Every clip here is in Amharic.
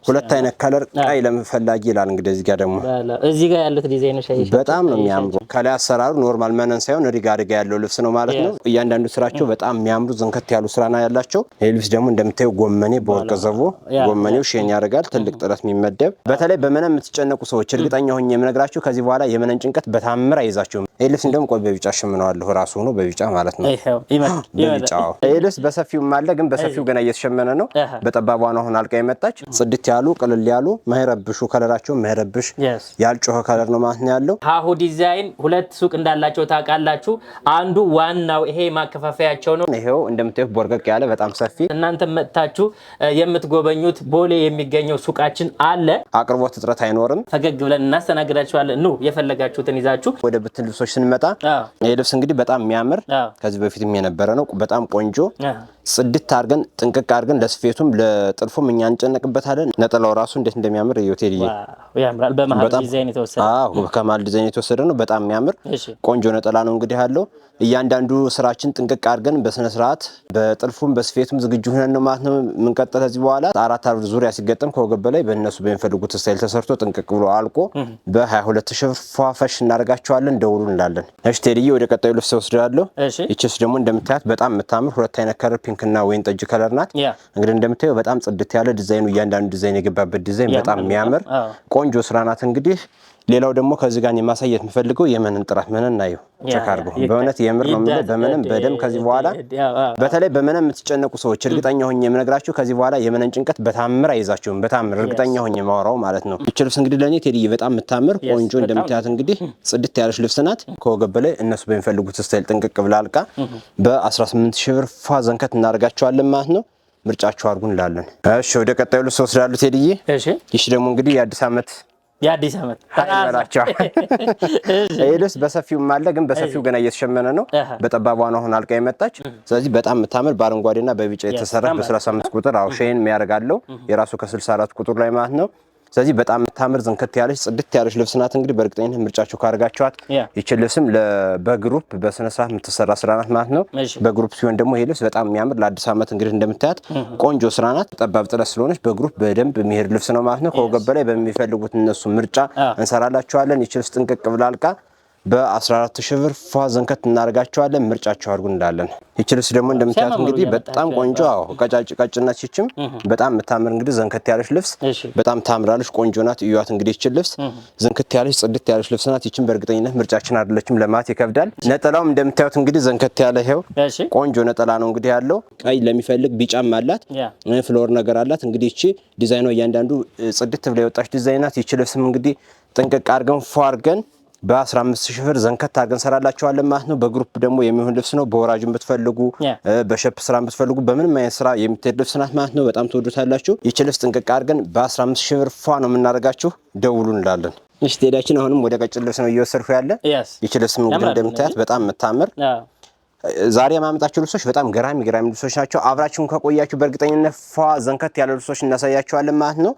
ሁለት አይነት ከለር ቀይ ለምፈላጊ ይላል እንግዲህ እዚህ ጋር ደግሞ እዚህ ጋር ያሉት ዲዛይኖች በጣም ነው የሚያምሩ ከላይ አሰራሩ ኖርማል መነን ሳይሆን ሪጋ ያለው ልብስ ነው ማለት ነው እያንዳንዱ ስራቸው በጣም የሚያምሩ ዘንከት ያሉ ስራና ያላቸው ይሄ ልብስ ደግሞ እንደምታዩ ጎመኔ በወርቅ ዘቦ ጎመኔው ሼን ያደርጋል ትልቅ ጥረት የሚመደብ በተለይ በመነን የምትጨነቁ ሰዎች እርግጠኛ ሆኜ የምነግራችሁ ከዚህ በኋላ የመነን ጭንቀት በታምር አይዛችሁም ይሄ ልብስ እንደም ቆይ በቢጫ ሽምነዋለሁ ራሱ ሆኖ በቢጫ ማለት ነው በቢጫው ይሄ ልብስ በሰፊው ማለ ግን በሰፊው ገና እየተሸመነ ነው በጠባቧ ነው አሁን አልቃ የመጣች ጽድት ያሉ ቅልል ያሉ ማይረብሹ ከለራቸው ማይረብሽ ያልጮኸ ከለር ነው ማለት ነው ያለው ሃሁ ዲዛይን ሁለት ሱቅ እንዳላቸው ታውቃላችሁ አንዱ ዋናው ይሄ ማከፋፈያቸው ነው ይሄው እንደምታዩት ቦርቀቅ ያለ በጣም ሰፊ እናንተ መጣችሁ የምትጎበኙት ቦሌ የሚገኘው ሱቃችን አለ አቅርቦት እጥረት አይኖርም ፈገግ ብለን እናስተናግዳችኋለን ኑ የፈለጋችሁትን ይዛችሁ ወደ ብትን ልብሶች ስንመጣ ይሄ ልብስ እንግዲህ በጣም የሚያምር ከዚህ በፊትም የነበረ ነው በጣም ቆንጆ ጽድት አርገን ጥንቅቅ አርገን ለስፌቱም ለጥልፉም እኛ እንጨነቅበታለን ነጠላው ራሱ እንዴት እንደሚያምር ዮቴልዬ ያምራል በመሃል ዲዛይን የተወሰደ ከመሃል ዲዛይን የተወሰደ ነው በጣም የሚያምር ቆንጆ ነጠላ ነው እንግዲህ ያለው እያንዳንዱ ስራችን ጥንቅቅ አርገን በስነ ስርዓት በጥልፉም በስፌቱም ዝግጁ ሆነን ነው ማለት ነው ምንቀጥል ከዚህ በኋላ አራት አርብ ዙሪያ ሲገጠም ከወገብ በላይ በእነሱ በሚፈልጉት ስታይል ተሰርቶ ጥንቅቅ ብሎ አልቆ በ22 ሺህ ፏፈሽ እናደርጋቸዋለን ደውሉ እንላለን እሺ ቴልዬ ወደ ቀጣዩ ልብስ ወስዳለሁ እቺስ ደግሞ እንደምታያት በጣም የምታምር ሁለት አይነት ከለር ፒንክ እና ወይን ጠጅ ከለር ናት እንግዲህ እንደምታዩ በጣም ጽድት ያለ ዲዛይኑ እያንዳንዱ ዲዛይን የገባበት ዲዛይን በጣም የሚያምር ቆንጆ ስራ ናት እንግዲህ ሌላው ደግሞ ከዚህ ጋር የማሳየት የምፈልገው የመነን ጥራት መነን ናየው ቸክ አድርጉ በእውነት የምር ነው ማለት በመነን በደም ከዚህ በኋላ በተለይ በመነን የምትጨነቁ ሰዎች እርግጠኛ ሆኜ የምነግራችሁ ከዚህ በኋላ የመነን ጭንቀት በታምር አይዛችሁም በታምር እርግጠኛ ሆኜ ማወራው ማለት ነው እቺ ልብስ እንግዲህ ለኔ ቴዲ በጣም የምታምር ቆንጆ እንደምታያት እንግዲህ ጽድት ያለች ልብስ ናት ከወገብ በላይ እነሱ በሚፈልጉት ስታይል ጥንቅቅ ብላ አልቃ በ18 ሺህ ብር ዘንከት እናደርጋቸዋለን ማለት ነው ምርጫችሁ አድርጉን እንላለን እሺ ወደ ቀጣዩ ልብስ ወስዳለሁ ቴዲዬ እሺ ደግሞ እንግዲህ የአዲስ ዓመት ታላላችሁ ይሄ ልብስ በሰፊው ማለ ግን በሰፊው ገና እየተሸመነ ነው በጠባቧ ነው አሁን አልቃ የመጣች ስለዚህ በጣም የምታምር በአረንጓዴና በቢጫ የተሰራ በ35 ቁጥር አውሼን የሚያደርጋለው የራሱ ከ64 ቁጥር ላይ ማለት ነው ስለዚህ በጣም የምታምር ዘንከት ያለች ጽድት ያለች ልብስ ናት እንግዲህ በእርግጠኝነት ምርጫችሁ ካርጋችኋት ይቺ ልብስም በግሩፕ በስነ ስርዓት የምትሰራ ስራ ናት ማለት ነው በግሩፕ ሲሆን ደግሞ ይሄ ልብስ በጣም የሚያምር ለአዲስ ዓመት እንግዲህ እንደምታያት ቆንጆ ስራ ናት ጠባብ ጥለት ስለሆነች በግሩፕ በደንብ የሚሄድ ልብስ ነው ማለት ነው ከወገብ በላይ በሚፈልጉት እነሱ ምርጫ እንሰራላችኋለን ይቺ ልብስ ጥንቅቅ ብላ አልቃ በ14 ሺህ ብር ዘንከት እናደርጋቸዋለን ምርጫቸው አድርጉ እንዳለን ይቺ ልብስ ደግሞ እንደምታያት እንግዲህ በጣም ቆንጆ ቀጫጭ ቀጭና ሲችም በጣም የምታምር እንግዲህ ዘንከት ያለች ልብስ በጣም ታምራለች ቆንጆ ናት እዩዋት እንግዲህ ይቺ ልብስ ዘንከት ያለች ጽድት ያለች ልብስ ናት ይቺን በእርግጠኝነት ምርጫችን አይደለችም ለማት ይከብዳል ነጠላውም እንደምታዩት እንግዲህ ዘንከት ያለ ይሄው ቆንጆ ነጠላ ነው እንግዲህ ያለው ቀይ ለሚፈልግ ቢጫም አላት ፍሎር ነገር አላት እንግዲህ ይቺ ዲዛይኗ እያንዳንዱ ጽድት ብላ የወጣች ዲዛይን ናት ይቺ ልብስም እንግዲህ ጥንቅቅ አድርገን አድርገን በ15 ሺህ ብር ዘንከት አድርገን ሰራላችኋለን ማለት ነው በግሩፕ ደግሞ የሚሆን ልብስ ነው በወራጅም ብትፈልጉ በሸፕ ስራም ብትፈልጉ በምንም አይነት ስራ የምትሄድ ልብስ ናት ማለት ነው በጣም ተወዱታላችሁ ይቺ ልብስ ጥንቅቅ አድርገን በ15 ሺህ ብር ነው የምናደርጋችሁ ደውሉ እንላለን እሺ ቴዳችን አሁንም ወደ ቀጭን ልብስ ነው እየወሰድኩ ያለ ይቺ ልብስም እንግዲህ እንደምታያት በጣም የምታምር ዛሬ ማመጣችሁ ልብሶች በጣም ገራሚ ልብሶች ናቸው አብራችሁን ከቆያችሁ በእርግጠኝነት ዘንከት ያለ ልብሶች እናሳያችኋለን ማለት ነው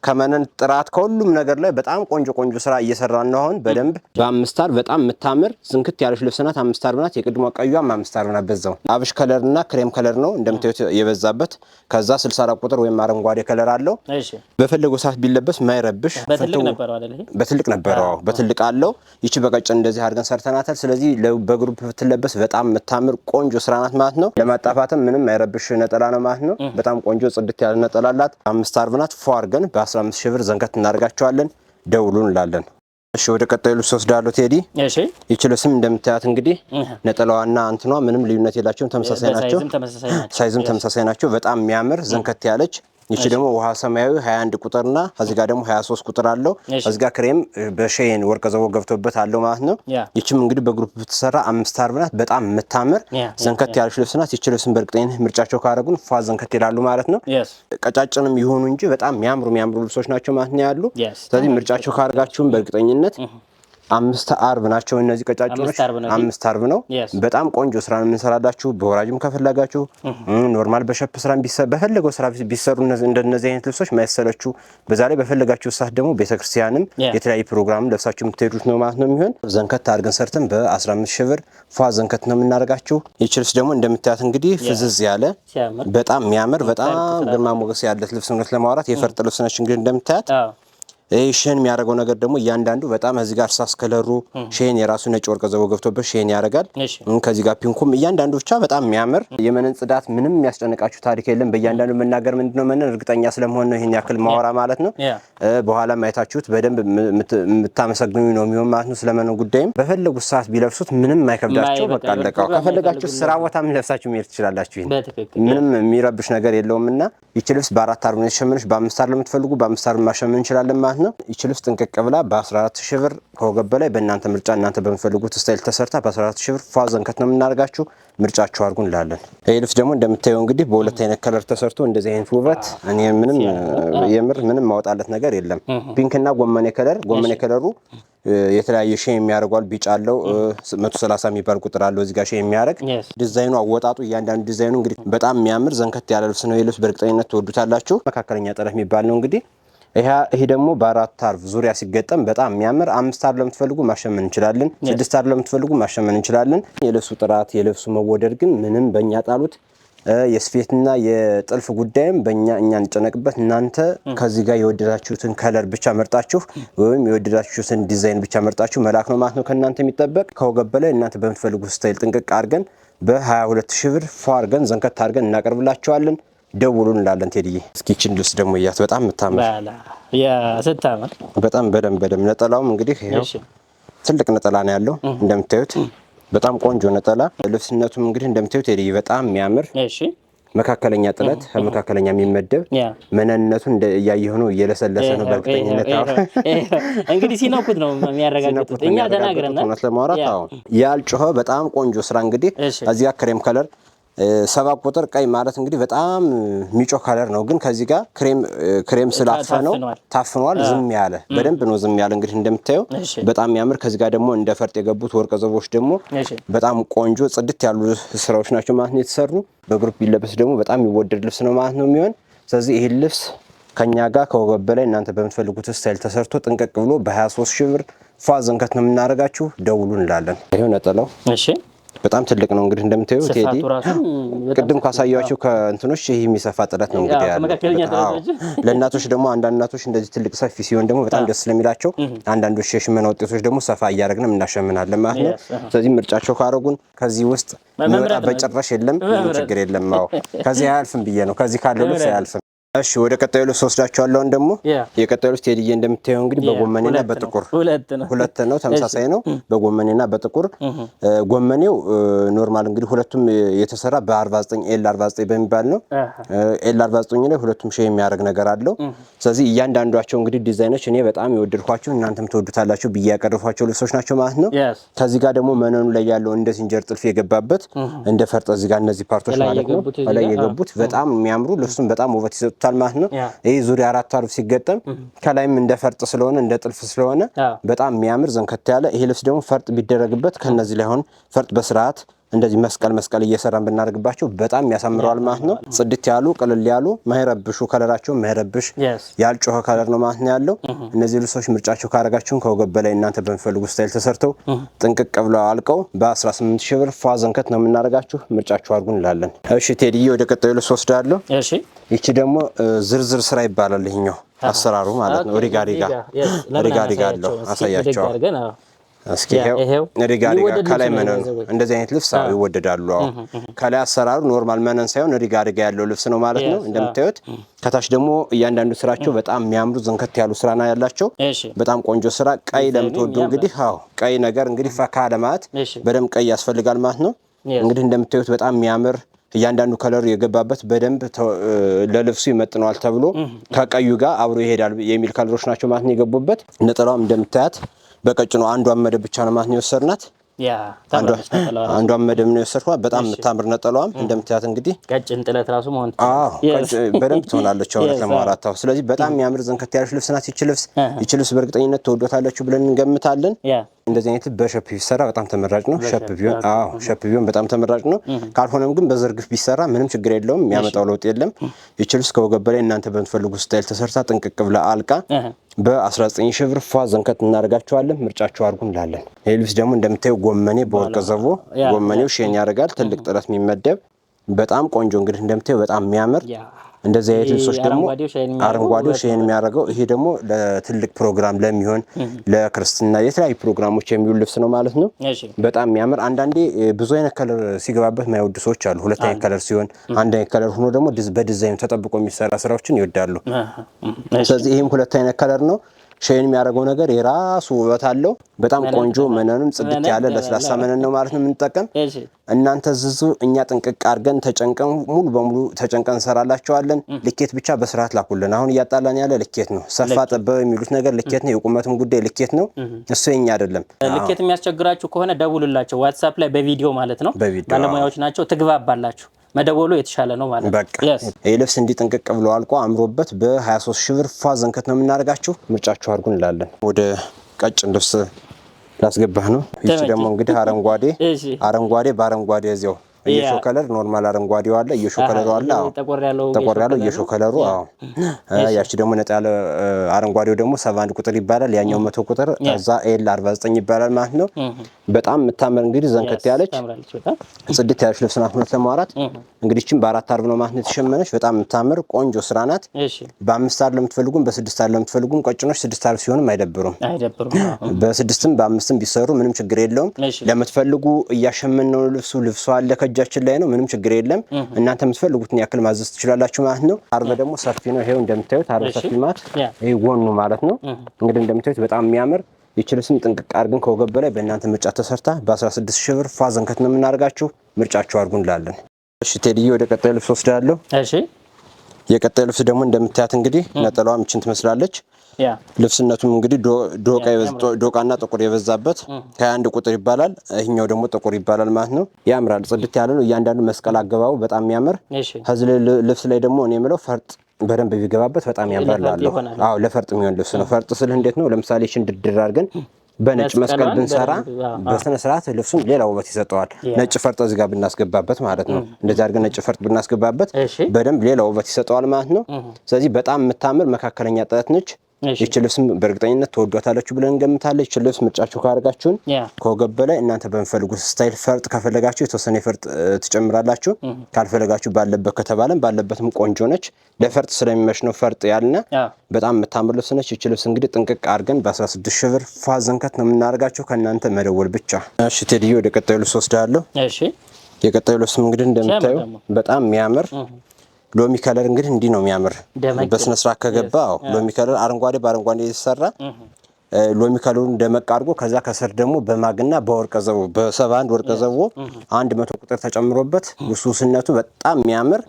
ከመነን ጥራት ከሁሉም ነገር ላይ በጣም ቆንጆ ስራ እየሰራን ነው አሁን በደንብ በ5 አር በጣም የምታምር ዝንክት ያለች ልብስ ናት 5 አር ናት የቅድሟ ቀዩም 5 አር ናት በዛው አብሽ ከለርና ክሬም ከለር ነው እንደምታዩት የበዛበት ከዛ 64 ቁጥር ወይም አረንጓዴ ከለር አለው በፈለገው ሰዓት ቢለበስ ማይረብሽ በትልቅ ነበረው በትልቅ አለው ይቺ በቀጭን እንደዚህ አድርገን ሰርተናታል ስለዚህ በግሩፕ ብትለበስ በጣም ታምር ቆንጆ ስራ ናት ማለት ነው ለማጣፋትም ምንም አይረብሽ ነጠላ ነው ማለት ነው በጣም ቆንጆ ጽድት ያለ ነጠላ አላት 5 አርብ ናት አድርገን በ15 ሺህ ብር ዘንከት እናደርጋቸዋለን ደውሉ እንላለን እሺ ወደ ቀጣዩ ልብስ ወስዳለሁ ቴዲ እሺ ይቺ ልብስም እንደምታያት እንግዲህ ነጠላዋና አንተኗ ምንም ልዩነት የላቸውም ተመሳሳይ ናቸው ሳይዝም ተመሳሳይ ናቸው በጣም የሚያምር ዘንከት ያለች ይቺ ደግሞ ውሃ ሰማያዊ 21 ቁጥርና እዚህ ጋር ደግሞ 23 ቁጥር አለው እዚህ ጋር ክሬም በሼን ወርቀ ዘቦ ገብቶበት አለው ማለት ነው ይቺም እንግዲህ በግሩፕ ብትሰራ 5 አርብ ናት በጣም የምታምር ዘንከት ያለች ልብስ ናት ይቺ ልብስን በእርግጠኝነት ምርጫቸው ካረጉን ዘንከት ይላሉ ማለት ነው ቀጫጭንም ይሆኑ እንጂ በጣም የሚያምሩ ልብሶች ናቸው ማለት ነው ያሉ ስለዚህ ምርጫቸው ካረጋችሁም በእርግጠኝነት 5 አርብ ናቸው እነዚህ ቀጫጭኖች 5 አርብ ነው። በጣም ቆንጆ ስራ ነው የምንሰራላችሁ። በወራጅም ከፈለጋችሁ ኖርማል በሸፕ ስራ በፈለገው ስራ ቢሰሩ እንደነዚህ አይነት ልብሶች ማይሰለቹ በዛ ላይ በፈለጋችሁ ሰዓት ደግሞ ቤተክርስቲያንም የተለያየ ፕሮግራም ለብሳችሁ የምትሄዱት ነው ማለት ነው የሚሆን። ዘንከት አድርገን ሰርተን በ15 ሺህ ብር ፏ ዘንከት ነው የምናደርጋችሁ። ይቺ ልብስ ደግሞ እንደምታያት እንግዲህ ፍዝዝ ያለ በጣም የሚያምር በጣም ግርማ ሞገስ ያለት ልብስ ነው። ለማውራት የፈርጥ ልብስ ነች እንግዲህ እንደምታያት። ሼን የሚያደርገው ነገር ደግሞ እያንዳንዱ በጣም እዚህ ጋር እርሳስ ከለሩ ሼን የራሱ ነጭ ወርቀ ዘቦ ገብቶበት ሼን ያደርጋል። ከዚህ ጋር ፒንኩም እያንዳንዱ ብቻ በጣም የሚያምር የመነን ጽዳት ምንም የሚያስጨንቃችሁ ታሪክ የለም። በእያንዳንዱ መናገር ምንድነው መነን እርግጠኛ ስለመሆን ነው ይሄን ያክል ማወራ ማለት ነው። በኋላ ማየታችሁት በደንብ የምታመሰግኑ ነው የሚሆን ማለት ነው። ስለመነን ጉዳይም በፈለጉት ሰዓት ቢለብሱት ምንም አይከብዳቸው። በቃ አለቀው። ከፈለጋችሁ ስራ ቦታም ለብሳችሁ መሄድ ትችላላችሁ። ይሄን ምንም የሚረብሽ ነገር የለውምና ይቺ ልብስ በ4 አርብ ነው የተሸመነች። በ5 አርብ ለምትፈልጉ በ5 አርብ ማሸመን እንችላለን ማለት ነው። ይቺ ልብስ ጥንቅቅ ብላ በ14 ሺህ ብር ከወገብ በላይ በእናንተ ምርጫ እናንተ በምትፈልጉት ስታይል ተሰርታ በ14 ሺህ ብር ፏ ዘንከት ነው የምናደርጋችሁ። ምርጫችሁ አድርጉ እንላለን። ይሄ ልብስ ደግሞ እንደምታየው እንግዲህ በሁለት አይነት ከለር ተሰርቶ እንደዚህ አይነት ውበት እኔ ምንም የምር ምንም ማውጣለት ነገር የለም። ፒንክ እና ጎመኔ ከለር ጎመኔ ከለሩ የተለያየ ሼ የሚያደርጓል። ቢጫ አለው 130 የሚባል ቁጥር አለው እዚህ ጋር ሼ የሚያደርግ ዲዛይኑ አወጣጡ እያንዳንዱ ዲዛይኑ እንግዲህ በጣም የሚያምር ዘንከት ያለ ልብስ ነው። ይሄ ልብስ በእርግጠኝነት ትወዱታላችሁ። መካከለኛ ጥለት የሚባል ነው እንግዲህ ይሄ ደግሞ በ4 አርብ ዙሪያ ሲገጠም በጣም የሚያምር 5 አርብ ለምትፈልጉ ማሸመን እንችላለን። 6 አርብ ለምትፈልጉ ማሸመን እንችላለን። የልብሱ ጥራት የልብሱ መወደድ ግን ምንም በእኛ ጣሉት። የስፌትና የጥልፍ ጉዳይም እኛ እንጨነቅበት። እናንተ ከዚህ ጋር የወደዳችሁትን ከለር ብቻ መርጣችሁ ወይም የወደዳችሁትን ዲዛይን ብቻ መርጣችሁ መላክ ነው ማለት ነው ከእናንተ የሚጠበቅ። ከወገብ በላይ እናንተ በምትፈልጉት ስታይል ጥንቅቅ አድርገን በ22 ሺህ ብር ፏ አድርገን ዘንከት አድርገን እናቀርብላችኋለን። ደውሉን እንላለን። ቴዲዬ እስኪ እቺን ልብስ ደግሞ እያት በጣም የምታምር ስታምር በጣም በደንብ ነጠላውም እንግዲህ ይሄው ትልቅ ነጠላ ነው ያለው እንደምታዩት በጣም ቆንጆ ነጠላ። ልብስነቱም እንግዲህ እንደምታዩት ቴዲዬ በጣም የሚያምር መካከለኛ ጥለት ከመካከለኛ የሚመደብ መነነቱ እያየሁ ነው እየለሰለሰ ነው። በእርግጠኝነት እንግዲህ ሲነኩት ነው የሚያረጋግጡት። እኛ ተናግረናል እውነት ለማውራት ያልጮኸ በጣም ቆንጆ ስራ እንግዲህ እዚህ ጋር ክሬም ከለር 7 ቁጥር ቀይ ማለት እንግዲህ በጣም የሚጮህ ከለር ነው። ግን ከዚህ ጋር ክሬም ስላፈ ነው ታፍኗል። ዝም ያለ በደንብ ነው ዝም ያለ እንግዲህ እንደምታየው በጣም የሚያምር። ከዚህ ጋር ደግሞ እንደ ፈርጥ የገቡት ወርቀ ዘቦች ደግሞ በጣም ቆንጆ ጽድት ያሉ ስራዎች ናቸው ማለት ነው የተሰሩ። በግሩፕ ቢለበስ ደግሞ በጣም የሚወደድ ልብስ ነው ማለት ነው የሚሆን። ስለዚህ ይሄን ልብስ ከኛ ጋር ከወገብ በላይ እናንተ በምትፈልጉት ስታይል ተሰርቶ ጥንቅቅ ብሎ በ23 ሺህ ብር ፏ ዘንከት ነው የምናደርጋችሁ። ደውሉ እንላለን። ይሄው ነጠላው በጣም ትልቅ ነው እንግዲህ እንደምታዩ ቴዲ ቅድም ካሳያችሁ ከእንትኖች ይሄ የሚሰፋ ጥለት ነው እንግዲህ ያለው። ለእናቶች ደግሞ አንዳንድ እናቶች እንደዚህ ትልቅ ሰፊ ሲሆን ደግሞ በጣም ደስ ስለሚላቸው አንዳንዶች የሽመና ውጤቶች ደግሞ ሰፋ እያደረግን እናሸምናለን ማለት ነው። ስለዚህ ምርጫቸው ካረጉን ከዚህ ውስጥ የሚወጣ በጭራሽ የለም፣ ችግር የለም። ከዚህ አያልፍም ብዬ ነው ከዚህ ካለው ልብስ አያልፍም። እሺ ወደ ቀጣዩ ልብስ ወስዳችኋለሁ። ደግሞ የቀጣዩ ልብስ ቴዲዬ እንደምታየው እንግዲህ በጎመኔና በጥቁር ሁለት ነው፣ ተመሳሳይ ነው። በጎመኔና በጥቁር ጎመኔው ኖርማል እንግዲህ ሁለቱም የተሰራ በ49 ኤል 49 በሚባል ነው። ኤል 49 ላይ ሁለቱም ሼ የሚያደርግ ነገር አለው። ስለዚህ እያንዳንዷቸው እንግዲህ ዲዛይኖች እኔ በጣም የወደድኳቸው እናንተም ተወዱታላችሁ ብዬ ያቀርቧቸው ልብሶች ናቸው ማለት ነው። ከዚህ ጋር ደግሞ መነኑ ላይ ያለው እንደ ሲንጀር ጥልፍ የገባበት እንደ ፈርጥ እዚህ ጋር እነዚህ ፓርቶች ማለት ነው ላይ የገቡት በጣም የሚያምሩ ልብሱን በጣም ውበት ይሰጡታል ማለት ነው። ይሄ ዙሪያ 4 አርብ ሲገጠም ከላይም እንደ ፈርጥ ስለሆነ እንደ ጥልፍ ስለሆነ በጣም የሚያምር ዘንከት ያለ። ይሄ ልብስ ደግሞ ፈርጥ ቢደረግበት ከነዚህ ላይ አሁን ፈርጥ በስርዓት እንደዚህ መስቀል እየሰራን ብናደርግባቸው በጣም ያሳምረዋል ማለት ነው። ጽድት ያሉ ቅልል ያሉ ማይረብሹ ከለራቸው ማይረብሽ ያልጮኸ ከለር ነው ማለት ነው ያለው። እነዚህ ልብሶች ምርጫቸው ካረጋችሁን ከወገብ በላይ እናንተ በምትፈልጉ ስታይል ተሰርተው ጥንቅቅ ብለው አልቀው በ18 ሺህ ብር ፏ ዘንከት ነው የምናደርጋችሁ። ምርጫችሁ አድርጉ እንላለን። እሺ ቴዲዬ ወደ ቀጣዩ ልብስ ወስዳለሁ። ይቺ ደግሞ ዝርዝር ስራ ይባላል ይሄኛው አሰራሩ ማለት ነው። ሪጋ አለው አሳያቸው እስኪ ይሄው ሪጋ ከላይ መነን እንደዚህ አይነት ልብስ ይወደዳሉ። ከላይ አሰራሩ ኖርማል መነን ሳይሆን ሪጋ ያለው ልብስ ነው ማለት ነው እንደምታዩት። ከታች ደግሞ እያንዳንዱ ስራቸው በጣም የሚያምሩ ዘንከት ያሉ ስራ ነው ያላቸው። በጣም ቆንጆ ስራ። ቀይ ለምትወዱ እንግዲህ ቀይ ነገር እንግዲህ ፈካ ለማለት በደንብ ቀይ ያስፈልጋል ማለት ነው። እንግዲህ እንደምታዩት በጣም የሚያምር እያንዳንዱ ከለር የገባበት በደንብ ለልብሱ ይመጥነዋል ተብሎ ከቀዩ ጋር አብሮ ይሄዳል የሚል ከለሮች ናቸው ማለት ነው የገቡበት። ነጠላውም እንደምታያት በቀጭኑ አንዷን መደብ ብቻ ነው ማለት ነው የወሰድናት። አንዷን መደብ ነው የወሰድኳት። በጣም የምታምር ነጠላዋም እንደምታያት እንግዲህ ቀጭን ጥለት ራሱ ማለት በደንብ ትሆናለች አሁን ለማውራት። ስለዚህ በጣም የሚያምር ዘንከት ያለች ልብስ ናት ይቺ ልብስ። በእርግጠኝነት ተወዶታላችሁ ብለን እንገምታለን። እንደዚህ አይነት በሸፕ ቢሰራ በጣም ተመራጭ ነው። ሸፕ ቢሆን ሸፕ ቢሆን በጣም ተመራጭ ነው። ካልሆነም ግን በዝርግፍ ቢሰራ ምንም ችግር የለውም፣ የሚያመጣው ለውጥ የለም። ይቺ ልብስ ከወገብ በላይ እናንተ በምትፈልጉት ስታይል ተሰርታ ጥንቅቅ ብላ አልቃ በ19 ሺህ ብር ፏ ዘንከት እናደርጋቸዋለን። ምርጫቸው አድርጉ እንላለን። ይህ ልብስ ደግሞ እንደምታዩ ጎመኔ በወርቀ ዘቦ ጎመኔው ሼን ያደርጋል። ትልቅ ጥለት የሚመደብ በጣም ቆንጆ እንግዲህ እንደምታዩ በጣም የሚያምር እንደዚህ አይነት ልብሶች ደግሞ አረንጓዴው ሼን የሚያደርገው ይሄ ደግሞ ለትልቅ ፕሮግራም ለሚሆን ለክርስትና የተለያዩ ፕሮግራሞች የሚውል ልብስ ነው ማለት ነው። በጣም የሚያምር አንዳንዴ ብዙ አይነት ከለር ሲገባበት የማይወዱ ሰዎች አሉ። ሁለት አይነት ከለር ሲሆን አንድ አይነት ከለር ሆኖ ደግሞ በዲዛይን ተጠብቆ የሚሰራ ስራዎችን ይወዳሉ። ስለዚህ ይሄም ሁለት አይነት ከለር ነው። ሼን የሚያደርገው ነገር የራሱ ውበት አለው። በጣም ቆንጆ መነንም ጽድት ያለ ለስላሳ መነን ነው ማለት ነው የምንጠቀም። እናንተ ዝዙ፣ እኛ ጥንቅቅ አድርገን ተጨንቀን ሙሉ በሙሉ ተጨንቀን እንሰራላቸዋለን። ልኬት ብቻ በስርዓት ላኩልን። አሁን እያጣላን ያለ ልኬት ነው። ሰፋ ጠበበ የሚሉት ነገር ልኬት ነው። የቁመቱም ጉዳይ ልኬት ነው። እሱ የኛ አይደለም። ልኬት የሚያስቸግራችሁ ከሆነ ደውሉላቸው፣ ዋትስአፕ ላይ በቪዲዮ ማለት ነው። ባለሙያዎች ናቸው፣ ትግባባላችሁ። መደወሉ የተሻለ ነው ማለት ነው። ይህ ልብስ እንዲህ ጥንቅቅ ብሎ አልቆ አምሮበት በ23 ሺህ ብር ፏ ዘንከት ነው የምናደርጋችሁ። ምርጫችሁ አድርጉ እንላለን። ወደ ቀጭን ልብስ ላስገባህ ነው። ይቺ ደግሞ እንግዲህ አረንጓዴ በአረንጓዴ እዚያው እየሾ ከለር ኖርማል አረንጓዴው አለ፣ እየሾ ከለሩ አለ። ጠቆር ያለው እየሾ ከለሩ። ያቺ ደግሞ ነጣ ያለ አረንጓዴው ደግሞ 71 ቁጥር ይባላል። ያኛው 100 ቁጥር እዛ ኤል 49 ይባላል ማለት ነው። በጣም የምታምር እንግዲህ ዘንከት ያለች ጽድት ያለች ልብስ ናት። ለማውራት እንግዲህ እቺም በ4 አርብ ነው ማለት ነው የተሸመነች። በጣም የምታምር ቆንጆ ስራ ናት። በ5 አርብ ለምትፈልጉም በ6 አርብ ለምትፈልጉም ቀጭኖች 6 አርብ ሲሆንም አይደብሩም። በ6ም በ5ም ቢሰሩ ምንም ችግር የለውም። ለምትፈልጉ እያሸመን ነው ልብሱ አለ እጃችን ላይ ነው። ምንም ችግር የለም። እናንተ የምትፈልጉትን ያክል ማዘዝ ትችላላችሁ ማለት ነው። አርበ ደግሞ ሰፊ ነው። ይሄው እንደምታዩት አርበ ሰፊ ማለት ይሄ ጎኑ ማለት ነው። እንግዲህ እንደምታዩት በጣም የሚያምር ይቺ ልብስም ጥንቅቅ አድርገን ከወገብ በላይ በእናንተ ምርጫ ተሰርታ በ16 ሺህ ብር ፏ ዘንከት ነው የምናደርጋችሁ። ምርጫችሁ አድርጉ እንላለን። እሺ ቴዲዬ ወደ ቀጣይ ልብስ ወስዳለሁ። እሺ የቀጣይ ልብስ ደግሞ እንደምታያት እንግዲህ ነጠላዋም እቺን ትመስላለች። ልብስነቱም እንግዲህ ዶቃና ጥቁር የበዛበት 21 ቁጥር ይባላል። ይሄኛው ደግሞ ጥቁር ይባላል ማለት ነው። ያምራል፣ ጽድት ያለ ነው። እያንዳንዱ መስቀል አገባቡ በጣም የሚያምር። ከዚህ ልብስ ላይ ደግሞ እኔ የምለው ፈርጥ በደንብ ቢገባበት በጣም ያምራል አለው። አዎ ለፈርጥ የሚሆን ልብስ ነው። ፈርጥ ስልህ እንዴት ነው? ለምሳሌ እሺ ድርድር አድርገን በነጭ መስቀል ብንሰራ በስነ ስርዓት ልብሱን ሌላ ውበት ይሰጠዋል። ነጭ ፈርጥ እዚህ ጋር ብናስገባበት ማለት ነው። እንደዚህ አድርገን ነጭ ፈርጥ ብናስገባበት በደንብ ሌላ ውበት ይሰጠዋል ማለት ነው። ስለዚህ በጣም የምታምር መካከለኛ ጥለት ነች። ይቺ ልብስም በእርግጠኝነት ተወዷታላችሁ ብለን እንገምታለን። ይቺ ልብስ ምርጫችሁ ካደርጋችሁን ከወገብ በላይ እናንተ በምፈልጉት ስታይል ፈርጥ ከፈለጋችሁ የተወሰነ ፈርጥ ትጨምራላችሁ። ካልፈለጋችሁ ባለበት ከተባለም ባለበትም ቆንጆ ነች። ለፈርጥ ስለሚመች ነው ፈርጥ ያልነ። በጣም የምታምር ልብስ ነች። ይቺ ልብስ እንግዲህ ጥንቅቅ አድርገን በ16 ሺህ ብር ፏ ዘንከት ነው የምናደርጋችሁ ከእናንተ መደወል ብቻ። እሺ ቴዲዬ ወደ ቀጣዩ ልብስ ወስዳለሁ። እሺ የቀጣዩ ልብስም እንግዲህ እንደምታዩ በጣም የሚያምር ሎሚ ከለር እንግዲህ እንዲህ ነው የሚያምር በስነ ስርዓት ከገባ። ሎሚ ከለር አረንጓዴ በአረንጓዴ የተሰራ ሎሚ ከለሩን ደመቅ አድርጎ ከዛ ከስር ደግሞ በማግና በወርቀ ዘቦ በ71 ወርቀ ዘቦ 100 ቁጥር ተጨምሮበት ውስውስነቱ በጣም የሚያምር።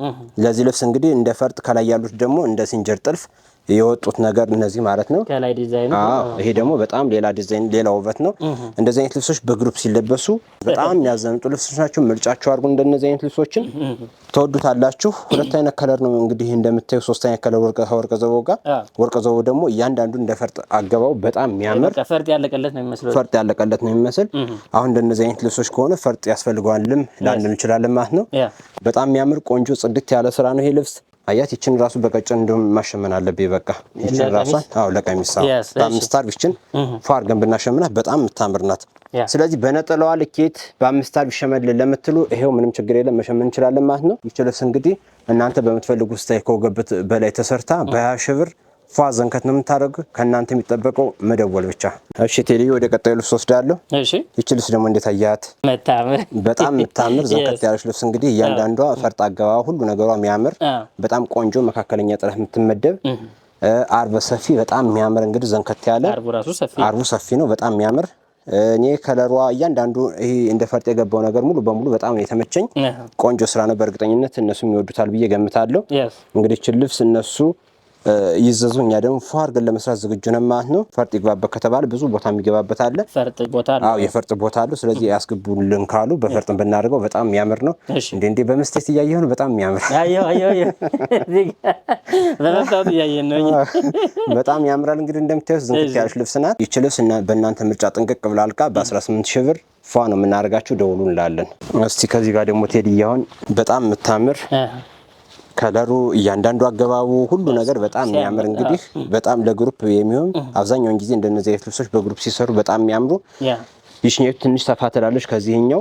ለዚህ ልብስ እንግዲህ እንደ ፈርጥ ከላይ ያሉት ደግሞ እንደ ሲንጀር ጥልፍ የወጡት ነገር እነዚህ ማለት ነው። ከላይ ዲዛይን ይሄ ደግሞ በጣም ሌላ ዲዛይን ሌላ ውበት ነው። እንደዚህ አይነት ልብሶች በግሩፕ ሲለበሱ በጣም የሚያዘንጡ ልብሶች ናቸው። ምርጫችሁ አድርጉ። እንደነዚህ አይነት ልብሶችን ተወዱታላችሁ። ሁለት አይነት ከለር ነው እንግዲህ እንደምታዩ፣ ሶስት አይነት ከለር ወርቀ ዘቦ ጋር። ወርቀ ዘቦ ደግሞ እያንዳንዱ እንደ ፈርጥ አገባው በጣም የሚያምር ፈርጥ ያለቀለት ነው የሚመስል። አሁን እንደነዚህ አይነት ልብሶች ከሆነ ፈርጥ ያስፈልገዋልም ላንል እንችላለን ማለት ነው። በጣም የሚያምር ቆንጆ ጽድት ያለ ስራ ነው ይሄ ልብስ። አያት ይችን ራሱ በቀጭን እንደውም ማሸመን አለብኝ። በቃ ይችን ራሷን ለቀሚስ በ5 አርብ ይችን ፏር ገን ብናሸምናት በጣም የምታምር ናት። ስለዚህ በነጠላዋ ልኬት በ5 አርብ ይሸመንልን ለምትሉ ይሄው ምንም ችግር የለም መሸመን እንችላለን ማለት ነው። ይች ልብስ እንግዲህ እናንተ በምትፈልጉት ስታይል ከወገብ በላይ ተሰርታ በ20 ሺህ ብር ፏ ዘንከት ነው የምታደርጉ። ከእናንተ የሚጠበቀው መደወል ብቻ። እሺ ቴዲዬ ወደ ቀጣዩ ልብስ ወስዳለሁ። እሺ ይቺ ልብስ ደግሞ እንዴት አያት? በጣም የምታምር ዘንከት ያለች ልብስ እንግዲህ እያንዳንዷ ፈርጥ አገባ ሁሉ ነገሯ የሚያምር በጣም ቆንጆ መካከለኛ ጥለት የምትመደብ አርበ ሰፊ በጣም የሚያምር እንግዲህ ዘንከት ያለ አርቡ ሰፊ ነው በጣም የሚያምር። እኔ ከለሯ እያንዳንዱ ይሄ እንደ ፈርጥ የገባው ነገር ሙሉ በሙሉ በጣም ነው የተመቸኝ። ቆንጆ ስራ ነው። በእርግጠኝነት እነሱም ይወዱታል ብዬ ገምታለሁ። እንግዲህ ይቺ ልብስ እነሱ ይዘዙ። እኛ ደግሞ ፏ አድርገን ለመስራት ዝግጁ ነን ማለት ነው። ፈርጥ ይግባበት ከተባለ ብዙ ቦታ የሚገባበት አለ። ፈርጥ ቦታ አለ። አዎ የፈርጥ ቦታ አለ። ስለዚህ ያስገቡልን ካሉ በፈርጥም ብናደርገው በጣም የሚያምር ነው። እንዴ በመስቴት እያየሁ ነው። በጣም የሚያምር በመስታወት እያየን ነው። በጣም ያምራል። እንግዲህ እንደምታዩት ዝንክት ያለች ልብስ ናት። ይቺ ልብስ በእናንተ ምርጫ ጥንቅቅ ብላ አልቃ በ18 ሺህ ብር ፏ ነው የምናደርጋችሁ። ደውሉ እንላለን። እስቲ ከዚህ ጋር ደግሞ ቴዲ አሁን በጣም የምታምር ከለሩ እያንዳንዱ አገባቡ ሁሉ ነገር በጣም የሚያምር እንግዲህ በጣም ለግሩፕ የሚሆን አብዛኛውን ጊዜ እንደነዚህ አይነት ልብሶች በግሩፕ ሲሰሩ በጣም የሚያምሩ። ይችኛቱ ትንሽ ሰፋ ትላለች ከዚህኛው።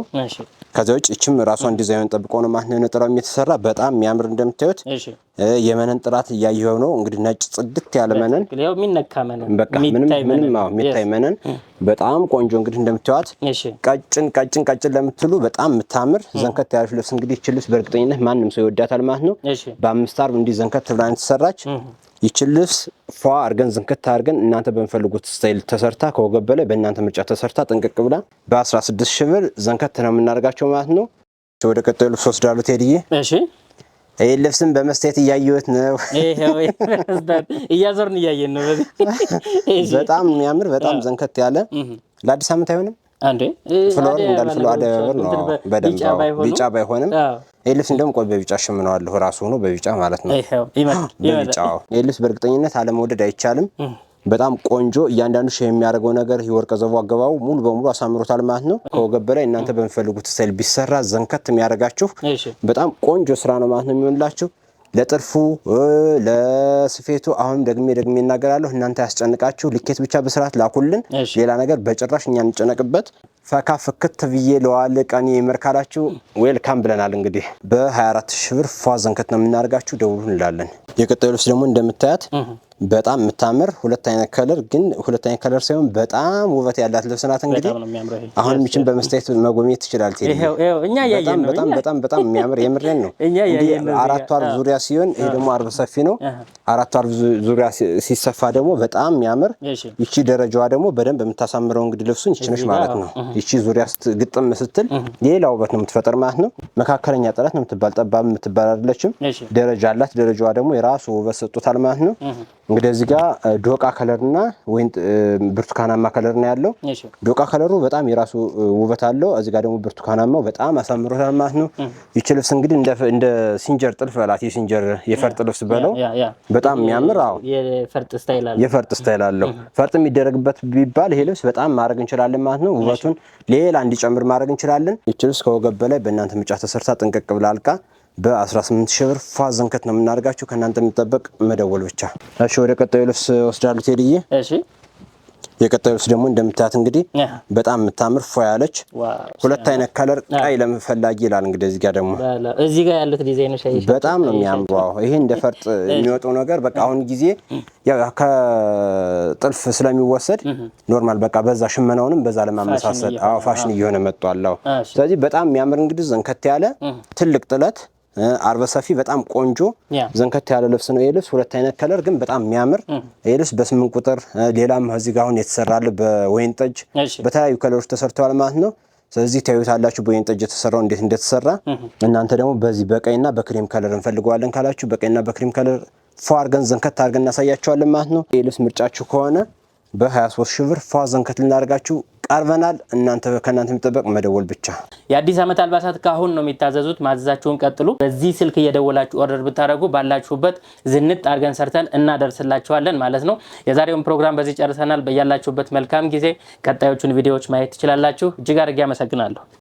ከዛ ውጭ እችም ራሷን ዲዛይን ጠብቆ ነው ማለት ነው ነጠላው የተሰራ በጣም የሚያምር እንደምታዩት። የመነን ጥራት እያየው ነው እንግዲህ ነጭ ጽድት ያለ መነን ያው የሚነካ መነን በቃ ምንም የሚታይ መነን በጣም ቆንጆ እንግዲህ እንደምታዩት። ቀጭን ለምትሉ በጣም የምታምር ዘንከት ያለች ልብስ እንግዲህ እቺ ልብስ በእርግጠኝነት ማንም ሰው ይወዳታል ማለት ነው። በአምስት አርብ እንዲህ ዘንከት ብላ የተሰራች ይቺ ልብስ ፏ አርገን ዝንከት አርገን እናንተ በሚፈልጉት ስታይል ተሰርታ ከወገብ በላይ በእናንተ ምርጫ ተሰርታ ጥንቅቅ ብላ በ16 ሺህ ብር ዘንከት ነው የምናደርጋቸው ማለት ነው። ወደ ቀጣዩ ልብስ ወስዳሉ ቴዲዬ። እሺ ይሄ ልብስም በመስታየት እያየሁት ነው። እያዞርን እያየን ነው። በጣም የሚያምር በጣም ዘንከት ያለ ለአዲስ ዓመት አይሆንም አንዴ ፍሎር እንዳልፍሎ አደባበር ነው። በደንብ ቢጫ ባይሆንም ይሄ ልብስ እንደውም ቆይ በቢጫ ሽምነዋለሁ ራሱ ሆኖ በቢጫ ማለት ነው። በቢጫው ይሄ ልብስ በእርግጠኝነት አለመውደድ አይቻልም። በጣም ቆንጆ እያንዳንዱ ሼህ የሚያደርገው ነገር የወርቀ ዘቦ አገባቡ ሙሉ በሙሉ አሳምሮታል ማለት ነው። ከወገብ በላይ እናንተ በሚፈልጉት ስታይል ቢሰራ ዘንከት የሚያደርጋችሁ በጣም ቆንጆ ስራ ነው ማለት ነው የሚሆንላችሁ። ለጥልፉ ለስፌቱ አሁን ደግሜ እናገራለሁ። እናንተ ያስጨንቃችሁ ልኬት ብቻ በስርዓት ላኩልን። ሌላ ነገር በጭራሽ እኛ እንጨነቅበት። ፈካ ፍክት ብዬ ለዋል ቀን ይመርካላችሁ ዌልካም ብለናል። እንግዲህ በ24 ሺህ ብር ፏ ዘንከት ነው የምናደርጋችሁ። ደውሉ እንላለን። የቀጣዩ ልብስ ደግሞ እንደምታያት በጣም የምታምር ሁለት አይነት ከለር ግን ሁለት አይነት ከለር ሳይሆን በጣም ውበት ያላት ልብስ ናት። እንግዲህ አሁን ምችን በመስታየት መጎብኘት ትችላል። እኛ ያየን ነው። በጣም የሚያምር የምሬን ነው። አራቱ አርብ ዙሪያ ሲሆን ይሄ ደግሞ አርብ ሰፊ ነው። አራቱ አርብ ዙሪያ ሲሰፋ ደግሞ በጣም የሚያምር ይቺ ደረጃዋ ደግሞ በደንብ የምታሳምረው እንግዲህ ልብሱን ይቺ ነች ማለት ነው። ይቺ ዙሪያ ግጥም ስትል ሌላ ውበት ነው የምትፈጠር ማለት ነው። መካከለኛ ጥለት ነው የምትባል ጠባብ የምትባል አይደለችም። ደረጃ አላት። ደረጃዋ ደግሞ የራሱ ውበት ሰጥቶታል ማለት ነው። እንግዲህ እዚህ ጋር ዶቃ ከለርና ወይን ብርቱካናማ ከለር ነው ያለው። ዶቃ ከለሩ በጣም የራሱ ውበት አለው። እዚህ ጋር ደግሞ ብርቱካናማው በጣም አሳምሮታል ማለት ነው። ይቺ ልብስ እንግዲህ እንደ ሲንጀር ጥልፍ በላት የሲንጀር የፈርጥ ልብስ በለው በጣም የሚያምር የፈርጥ ስታይል አለው። ፈርጥ የሚደረግበት ቢባል ይሄ ልብስ በጣም ማድረግ እንችላለን ማለት ነው። ውበቱን ሌላ እንዲጨምር ማድረግ እንችላለን። ይቺ ልብስ ከወገብ በላይ በእናንተ ምርጫ ተሰርታ ጥንቅቅ ብላ አልቃ በ18 ሺህ ብር ፏ ዘንከት ነው የምናደርጋችሁ። ከእናንተ የሚጠበቅ መደወል ብቻ። እሺ ወደ ቀጣዩ ልብስ ወስዳሉ ቴዲዬ። እሺ የቀጣዩ ልብስ ደግሞ እንደምታያት እንግዲህ በጣም የምታምር ፏ ያለች ሁለት አይነት ከለር ቀይ ለምፈላጊ ይላል። እንግዲህ እዚህ ጋር ደግሞ እዚህ ጋር ያሉት ዲዛይኖች በጣም ነው የሚያምሩ። ይሄ እንደ ፈርጥ የሚወጣው ነገር በቃ አሁን ጊዜ ያው ከጥልፍ ስለሚወሰድ ኖርማል በቃ በዛ ሽመናውንም በዛ ለማመሳሰል ፋሽን እየሆነ መጥቷል። ስለዚህ በጣም የሚያምር እንግዲህ ዘንከት ያለ ትልቅ ጥለት አርበ ሰፊ በጣም ቆንጆ ዘንከት ያለ ልብስ ነው። ይሄ ልብስ ሁለት አይነት ከለር ግን በጣም የሚያምር ይሄ ልብስ በ8 ቁጥር ሌላም እዚህ ጋር አሁን የተሰራል በወይን ጠጅ በተለያዩ ከለሮች ተሰርተዋል ማለት ነው። ስለዚህ ታዩታላችሁ በወይን ጠጅ የተሰራው እንዴት እንደተሰራ። እናንተ ደግሞ በዚህ በቀይና በክሬም ከለር እንፈልገዋለን ካላችሁ በቀይና በክሬም ከለር ፏ አርገን ዘንከት አርገን እናሳያችኋለን ማለት ነው። ይሄ ልብስ ምርጫችሁ ከሆነ በ23 ሺህ ብር ፏ ዘንከት ልናደርጋችሁ ቀርበናል። ከእናንተ የሚጠበቅ መደወል ብቻ። የአዲስ ዓመት አልባሳት ካሁን ነው የሚታዘዙት። ማዘዛችሁን ቀጥሉ። በዚህ ስልክ እየደወላችሁ ኦርደር ብታደርጉ ባላችሁበት ዝንጥ አድርገን ሰርተን እናደርስላችኋለን ማለት ነው። የዛሬውን ፕሮግራም በዚህ ጨርሰናል። በያላችሁበት መልካም ጊዜ። ቀጣዮቹን ቪዲዮዎች ማየት ትችላላችሁ። እጅግ አድርጌ አመሰግናለሁ።